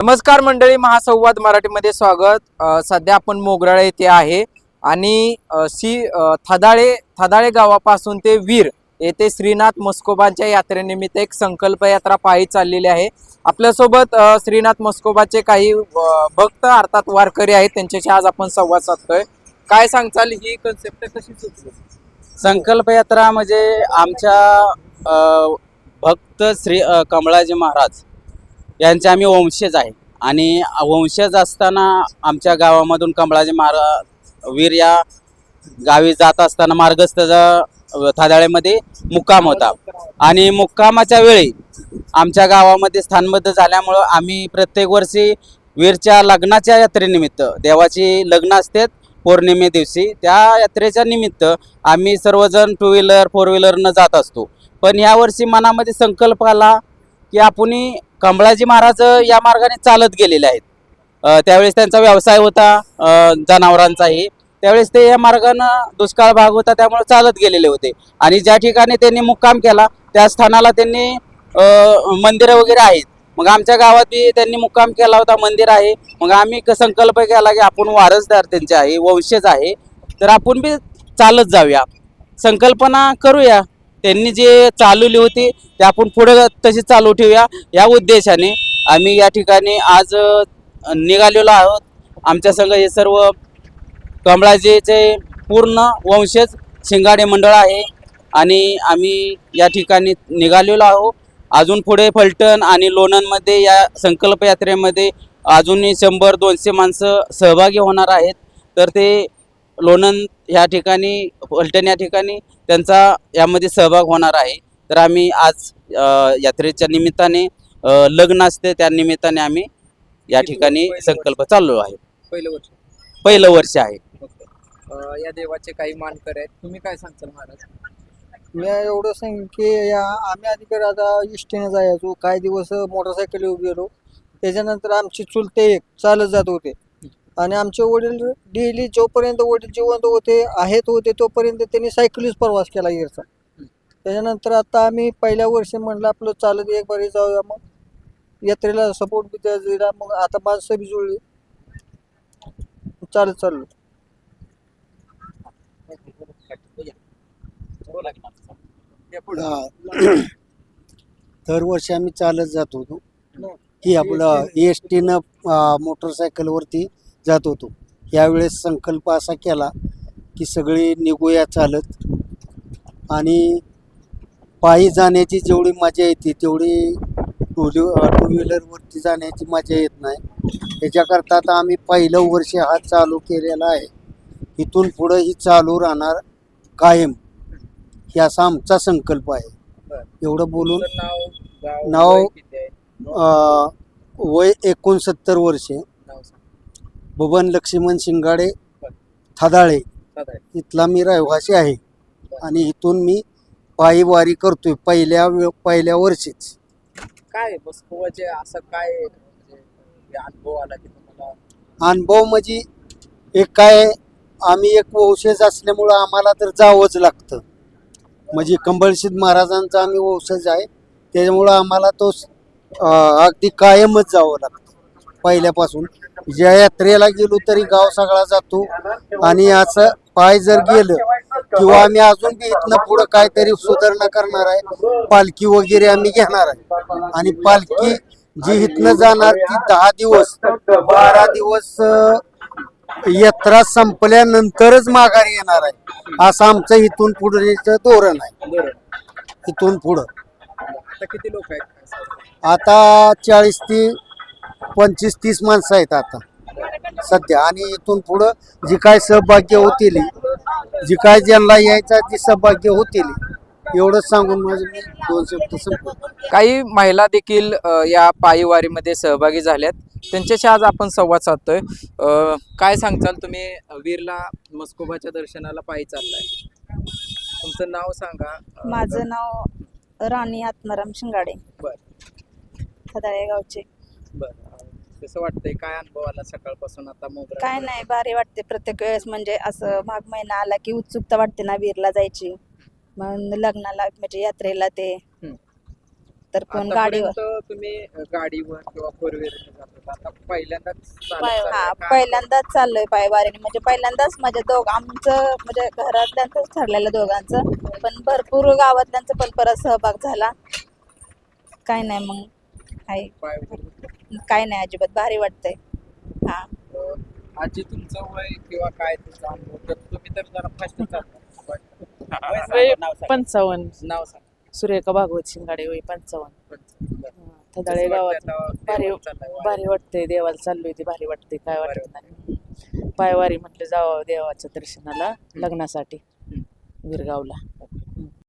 नमस्कार मंडळी, महासंवाद मराठीमध्ये स्वागत। सध्या आपण मोगराळे येथे आहे आणि थदाळे गावापासून ते वीर येथे श्रीनाथ म्हस्कोबाच्या यात्रेनिमित्त एक संकल्प यात्रा पायी चाललेली आहे। आपल्यासोबत श्रीनाथ म्हस्कोबाचे काही भक्त अर्थात वारकरी आहेत, त्यांच्याशी आज आपण संवाद साधतोय। काय सांगताल, ही कन्सेप्ट कशी सुचली? संकल्प यात्रा म्हणजे आमच्या भक्त श्री कमळाजी महाराज यांचे आम्ही वंशज आहे आणि वंशज असताना आमच्या गावामधून कमळाजी महाराज वीर या गावी जात असताना मार्गस्थ थादाळेमध्ये मुक्काम होता आणि मुक्कामाच्या वेळी आमच्या गावामध्ये स्थानबद्ध झाल्यामुळं आम्ही प्रत्येक वर्षी वीरच्या लग्नाच्या यात्रेनिमित्त, देवाची लग्न असतात पौर्णिमे दिवशी, त्या यात्रेच्या निमित्त आम्ही सर्वजण 2 व्हीलर 4 व्हीलरनं जात असतो। पण यावर्षी मनामध्ये संकल्प आला की आपण कमळाजी महाराज या मार्गाने चालत गेलेले आहेत। त्यावेळेस त्यांचा व्यवसाय होता जनावरांचाही, त्यावेळेस ते या मार्गाने दुष्काळ भाग होता त्यामुळे चालत गेलेले होते आणि ज्या ठिकाणी त्यांनी मुक्काम केला त्या स्थानाला त्यांनी मंदिरं वगैरे आहेत। मग आमच्या गावात त्यांनी मुक्काम केला होता, मंदिर आहे। मग आम्ही संकल्प केला की आपण वारसदार त्यांचे आहे, वंशज आहे, तर आपण बी चालत जाऊया, संकल्पना करूया। त्यांनी जे चालवली होती ते आपण पुढे तशी चालू ठेवूया या उद्देशाने आम्ही या ठिकाणी आज निघालेलो आहोत। आमच्या संघ हे सर्व कमळाजीचे पूर्ण वंशज शिंगाडे मंडळ आहे आणि आम्ही या ठिकाणी निघालेलो आहोत। अजून पुढे फलटण आणि लोणंदमध्ये या संकल्प यात्रेमध्ये अजूनही 100-200 माणसं सहभागी होणार आहेत। तर ते लोणंद ह्या ठिकाणी, फलटण या ठिकाणी त्यांचा यामध्ये सहभाग होणार आहे। तर आम्ही आज यात्रेच्या निमित्ताने लग्न असते त्या निमित्ताने आम्ही या ठिकाणी संकल्प चाललो आहे। पहिलं वर्ष आहे। या देवाचे काही मानकर आहेत, तुम्ही काय सांगताल महाराज? मी एवढं सांगेन की आम्ही अधिकारी आता इष्टीने जायचो, काही दिवस मोटरसायकलीवर गेलो, त्याच्यानंतर आमची चुलते एक चालत जात होते आणि आमचे वडील डेली जोपर्यंत वडील जिवंत होते तोपर्यंत त्यांनी सायकलीच प्रवास केला इरचा। त्याच्यानंतर आता आम्ही पहिल्या वर्षी म्हणलं आपलं चालत एक बारी जाऊया, मग यात्रेला सपोर्ट बी दिला, मग आता माणसं बी जुळली, चालत चाललो। दरवर्षी आम्ही चालत जात होतो की आपलं एसटीनं मोटरसायकलवरती जात होतो। यावेळेस संकल्प असा केला की सगळे निघूया चालत आणि पायी जाण्याची जेवढी मजा येते तेवढी टू व्हीलरवरती जाण्याची मजा येत नाही। त्याच्याकरता आता आम्ही पहिलं वर्ष हा चालू केलेला आहे, इथून पुढं ही चालू राहणार कायम, हे असा आमचा संकल्प आहे। एवढं बोलून नाव वय 69 वर्षे, बबन लक्ष्मण शिंगाडे, थदाळे इथला मी रहिवासी आहे आणि इथून मी पायी वारी करतोय पहिल्या वर्षीच। काय म्हस्कोबाचे असं काय अनुभव आला की तुम्हाला? अनुभव म्हणजे एक काय, आम्ही एक वंशज असल्यामुळं आम्हाला तर जावंच लागतं, म्हणजे कंबळसिद्ध महाराजांचा आम्ही वंशज आहे, त्याच्यामुळं आम्हाला तो अगदी कायमच जावं लागतं पहिल्यापासून। ज्या यात्रेला गेलो तरी गाव सगळा जातो आणि असं पाय जर गेलं किंवा आम्ही अजून बी इथनं पुढं काहीतरी सुधारणा करणार आहे, पालखी वगैरे आम्ही घेणार आहे आणि पालखी जी इथनं जाणार ती 10 दिवस 12 दिवस यात्रा संपल्यानंतरच माघारी येणार आहे, असं आमचं इथून पुढेचं धोरण आहे। इथून पुढं आता किती लोक आहेत? आता 40 ते 25-30 माणसं आहेत आता सध्या, आणि इथून पुढं जी काय सहभाग्य होतील, जी काय ज्यांना यायचं ती सहभाग्य होतील, एवढंच सांगून माझे मी 2 शब्द संपवतो। काही महिला देखील या पायी वारीमध्ये सहभागी झाल्यात, त्यांच्याशी आज आपण संवाद साधतोय। काय सांगताल, तुम्ही वीरला म्हस्कोबाच्या दर्शनाला पायी चाललाय, तुमचं नाव सांगा? माझं नाव राणी आत्माराम शिंगाडे, थदाळे गावचे। कसं वाटतंय, काय अनुभव आला सकाळपासून आता मोगरा? काय नाही, भारी वाटते प्रत्येक वेळेस, म्हणजे असं माघ महिना आला की उत्सुकता वाटते ना वीरला जायची, मग लग्नाला म्हणजे यात्रेला ते, तर कोण गाडीवर, तुम्ही गाडीवर किंवा 4 व्हीलर जाता? पहिल्यांदाच चालत पाय- चाललाय हा का? पहिल्यांदाच चाललोय पायवारीने म्हणजे पहिल्यांदाच म्हणजे आमचं म्हणजे घरातल्यांचंच ठरलेलं दोघांचं पण भरपूर गावातल्यांचा पण परत सहभाग झाला. काय नाही मग हाय पायवारी. काय नाही अजिबात भारी वाटतंय. हा आजी तुमचं वय किंवा काय तुमचा अनुभव तर तुम्ही तर जरा फास्ट वय 55. नाव सांग सुरेखा भागवत शिंगाडे वय 55. थदाळे कसं गावात वाटतं आता भारी देवाला चाललाय? भारी वाटतंय. देवाला चाललोय ते भारी वाटतंय. काय वाटत नाही. पायवारी म्हटलं जावं देवाच्या दर्शनाला लग्नासाठी वीरगावला.